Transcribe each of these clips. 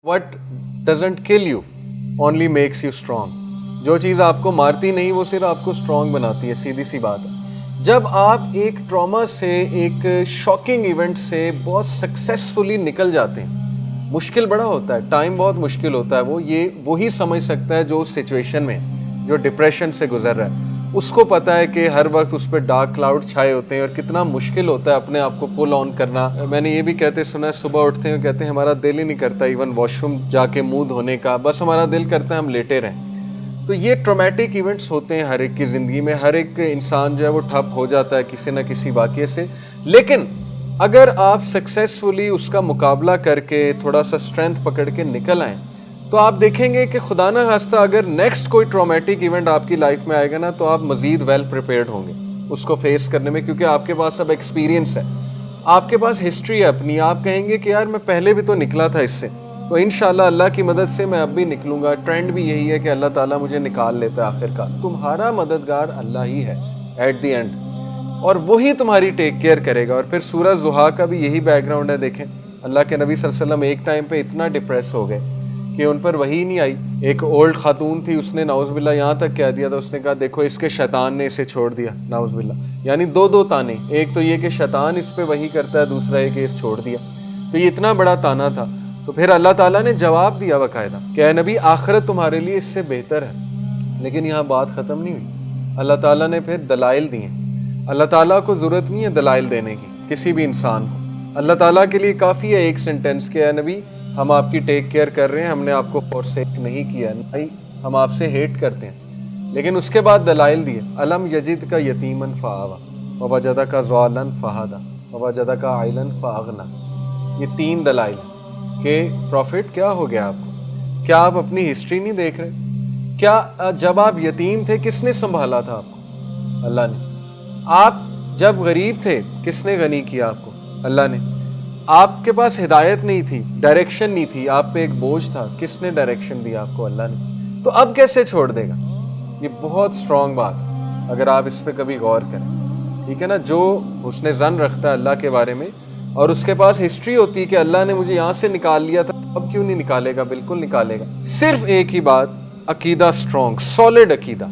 What doesn't kill you only makes you strong. جو چیز آپ کو مارتی نہیں وہ صرف آپ کو اسٹرانگ بناتی ہے، سیدھی سی بات ہے۔ جب آپ ایک ٹراما سے، ایک شاکنگ ایونٹ سے بہت سکسیسفلی نکل جاتے ہیں، مشکل بڑا ہوتا ہے، ٹائم بہت مشکل ہوتا ہے، وہی سمجھ سکتا ہے جو اس سچویشن میں، جو ڈپریشن سے گزر رہا ہے، اس کو پتہ ہے کہ ہر وقت اس پہ ڈارک کلاؤڈ چھائے ہوتے ہیں اور کتنا مشکل ہوتا ہے اپنے آپ کو پل آن کرنا۔ میں نے یہ بھی کہتے سنا ہے، صبح اٹھتے ہیں کہتے ہیں ہمارا دل ہی نہیں کرتا ایون واش روم جا کے منہ دھونے کا، بس ہمارا دل کرتا ہے ہم لیٹے رہیں۔ تو یہ ٹرامیٹک ایونٹس ہوتے ہیں ہر ایک کی زندگی میں، ہر ایک انسان جو ہے وہ ٹھپ ہو جاتا ہے کسی نہ کسی واقعے سے، لیکن اگر آپ سکسیسفلی اس کا مقابلہ کر کے تھوڑا سا اسٹرینتھ پکڑ کے نکل آئیں تو آپ دیکھیں گے کہ خدا نہ خواستہ اگر نیکسٹ کوئی ٹرامیٹک ایونٹ آپ کی لائف میں آئے گا نا تو آپ مزید ویل پریپیئرڈ ہوں گے اس کو فیس کرنے میں، کیونکہ آپ کے پاس اب ایکسپیرینس ہے، آپ کے پاس ہسٹری ہے اپنی، آپ کہیں گے کہ یار میں پہلے بھی تو نکلا تھا اس سے، تو انشاءاللہ اللہ کی مدد سے میں اب بھی نکلوں گا۔ ٹرینڈ بھی یہی ہے کہ اللہ تعالیٰ مجھے نکال لیتا ہے آخر کار، تمہارا مددگار اللہ ہی ہے ایٹ دی اینڈ، اور وہی تمہاری ٹیک کیئر کرے گا۔ اور پھر سورہ ضحیٰ کا بھی یہی بیک گراؤنڈ ہے، دیکھیں اللہ کے نبی صلی اللہ علیہ وسلم ایک ٹائم پہ اتنا ڈپریس ہو گئے کہ ان پر وحی نہیں آئی۔ ایک اولڈ خاتون تھی، اس نے نعوذ باللہ یہاں تک کہہ دیا تھا، اس نے کہا دیکھو اس کے شیطان نے اسے چھوڑ دیا، نعوذ باللہ، یعنی دو تانے، ایک تو یہ کہ شیطان اس پہ وحی کرتا ہے، دوسرا یہ کہ اس چھوڑ دیا، تو یہ اتنا بڑا تانا تھا۔ تو پھر اللہ تعالیٰ نے جواب دیا باقاعدہ کہ اے نبی آخرت تمہارے لیے اس سے بہتر ہے، لیکن یہاں بات ختم نہیں ہوئی، اللہ تعالیٰ نے پھر دلائل دیے۔ اللہ تعالیٰ کو ضرورت نہیں ہے دلائل دینے کی کسی بھی انسان کو، اللہ تعالیٰ کے لیے کافی ہے ایک سینٹینس کہ اے نبی ہم آپ کی ٹیک کیئر کر رہے ہیں، ہم نے آپ کو فورسیک نہیں کیا، نہیں ہم آپ سے ہیٹ کرتے ہیں، لیکن اس کے بعد دلائل دیے۔ الم یجد کا یتیمن فآویٰ ووجدک ضالا فہدیٰ ووجدک عائلا فاغنیٰ، یہ تین دلائل کہ پروفٹ کیا ہو گیا آپ کو، کیا آپ اپنی ہسٹری نہیں دیکھ رہے؟ کیا جب آپ یتیم تھے کس نے سنبھالا تھا آپ کو؟ اللہ نے۔ آپ جب غریب تھے کس نے غنی کیا آپ کو؟ اللہ نے۔ آپ کے پاس ہدایت نہیں تھی، ڈائریکشن نہیں تھی، آپ پہ ایک بوجھ تھا، کس نے ڈائریکشن دیا آپ کو؟ اللہ نے۔ تو اب کیسے چھوڑ دے گا؟ یہ بہت اسٹرانگ بات، اگر آپ اس پہ کبھی غور کریں، ٹھیک ہے نا۔ جو حسن ظن رکھتا ہے اللہ کے بارے میں اور اس کے پاس ہسٹری ہوتی ہے کہ اللہ نے مجھے یہاں سے نکال لیا تھا، اب کیوں نہیں نکالے گا؟ بالکل نکالے گا۔ صرف ایک ہی بات، عقیدہ اسٹرانگ، سالڈ عقیدہ۔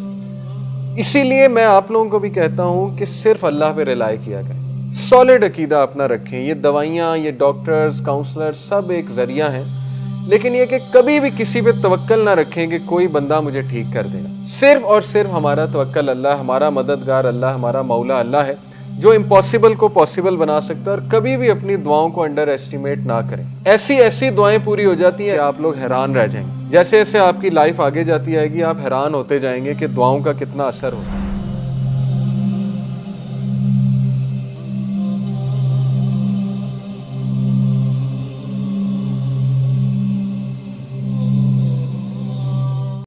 اسی لیے میں آپ لوگوں کو بھی کہتا ہوں کہ صرف اللہ پہ ریلائی کیا کریں، سالڈ عقیدہ اپنا رکھیں۔ یہ دوائیاں، یہ ڈاکٹرز، کاؤنسلر سب ایک ذریعہ ہیں، لیکن یہ کہ کبھی بھی کسی پہ توکل نہ رکھیں کہ کوئی بندہ مجھے ٹھیک کر دے گا۔ صرف اور صرف ہمارا توکل اللہ، ہمارا مددگار اللہ، ہمارا مولا اللہ ہے جو امپاسبل کو پاسبل بنا سکتا ہے، اور کبھی بھی اپنی دعاؤں کو انڈر ایسٹیمیٹ نہ کریں۔ ایسی دعائیں پوری ہو جاتی ہیں آپ لوگ حیران رہ جائیں گے، جیسے جیسے آپ کی لائف آگے جاتی آئے گی آپ حیران ہوتے جائیں گے کہ دعاؤں کا کتنا اثر ہوتا ہے۔